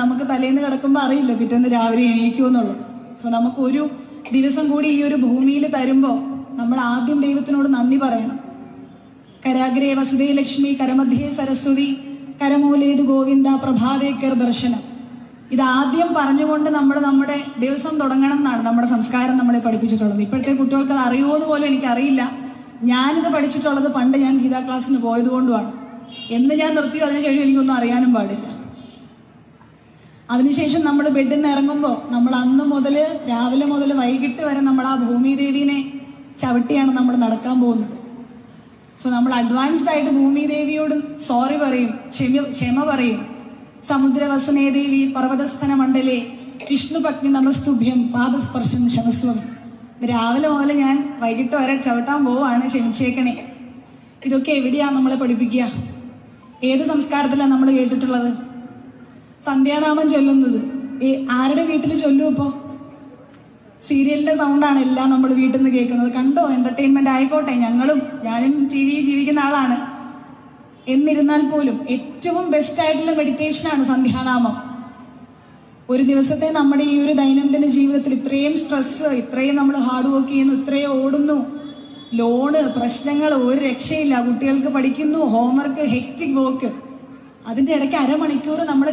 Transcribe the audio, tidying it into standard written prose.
നമുക്ക് തലേന്ന് കിടക്കുമ്പോൾ അറിയില്ല പിറ്റേന്ന് രാവിലെ എണീക്കുമെന്നുള്ളത്. സോ നമുക്കൊരു ദിവസം കൂടി ഈ ഒരു ഭൂമിയിൽ തരുമ്പോൾ നമ്മൾ ആദ്യം ദൈവത്തിനോട് നന്ദി പറയണം. കരാഗ്രേ വസുദേ ലക്ഷ്മി, കരമധ്യേ സരസ്വതി, കരമൂലേതു ഗോവിന്ദ, പ്രഭാതേക്കർ ദർശനം. ഇതാദ്യം പറഞ്ഞുകൊണ്ട് നമ്മൾ നമ്മുടെ ദിവസം തുടങ്ങണം എന്നാണ് നമ്മുടെ സംസ്കാരം നമ്മളെ പഠിപ്പിച്ചിട്ടുള്ളത്. ഇപ്പോഴത്തെ കുട്ടികൾക്ക് അത് അറിയുമോ എന്ന് പോലും എനിക്കറിയില്ല. ഞാനിത് പഠിച്ചിട്ടുള്ളത് പണ്ട് ഞാൻ ഗീതാ ക്ലാസ്സിന് പോയതുകൊണ്ടുമാണ്. എന്ന് ഞാൻ നിർത്തിയോ അതിനുശേഷം എനിക്കൊന്നും അറിയാനും പാടില്ല. അതിനുശേഷം നമ്മൾ ബെഡിൽ നിന്ന് ഇറങ്ങുമ്പോൾ നമ്മൾ അന്ന് മുതൽ രാവിലെ മുതൽ വൈകിട്ട് വരെ നമ്മൾ ആ ഭൂമിദേവിനെ ചവിട്ടിയാണ് നമ്മൾ നടക്കാൻ പോകുന്നത്. സോ നമ്മൾ അഡ്വാൻസ്ഡ് ആയിട്ട് ഭൂമിദേവിയോട് സോറി പറയും, ക്ഷമ പറയും. സമുദ്രവസനേ ദേവി പർവ്വതസ്ഥന മണ്ഡലേ വിഷ്ണുപത്നി നമസ്തുഭ്യം പാദസ്പർശം ക്ഷമസ്വം. രാവിലെ മുതൽ ഞാൻ വൈകിട്ട് വരെ ചവിട്ടാൻ പോവാണ്, ക്ഷമിച്ചേക്കണേ. ഇതൊക്കെ എവിടെയാണ് നമ്മളെ പഠിപ്പിക്കുക? ഏത് സംസ്കാരത്തിലാണ് നമ്മൾ കേട്ടിട്ടുള്ളത്? സന്ധ്യാനാമം ചൊല്ലുന്നത് ആരുടെ വീട്ടിൽ ചൊല്ലും? ഇപ്പോൾ സീരിയലിന്റെ സൗണ്ടാണ് എല്ലാം നമ്മൾ വീട്ടിൽ നിന്ന് കേൾക്കുന്നത്. കണ്ടോ, എന്റർടൈൻമെന്റ് ആയിക്കോട്ടെ, ഞാനും ടി വി ജീവിക്കുന്ന ആളാണ്. എന്നിരുന്നാൽ പോലും ഏറ്റവും ബെസ്റ്റ് ആയിട്ടുള്ള മെഡിറ്റേഷനാണ് സന്ധ്യാനാമം. ഒരു ദിവസത്തെ നമ്മുടെ ഈ ഒരു ദൈനംദിന ജീവിതത്തിൽ ഇത്രയും സ്ട്രെസ്, ഇത്രയും നമ്മൾ ഹാർഡ് വർക്ക് ചെയ്യുന്നു, ഇത്രയും ഓടുന്നു, ലോണ്, പ്രശ്നങ്ങൾ, ഒരു രക്ഷയില്ല. കുട്ടികൾക്ക് പഠിക്കുന്നു, ഹോംവർക്ക്, ഹെക്റ്റിക് വർക്ക്. അതിൻ്റെ ഇടയ്ക്ക് അരമണിക്കൂർ നമ്മൾ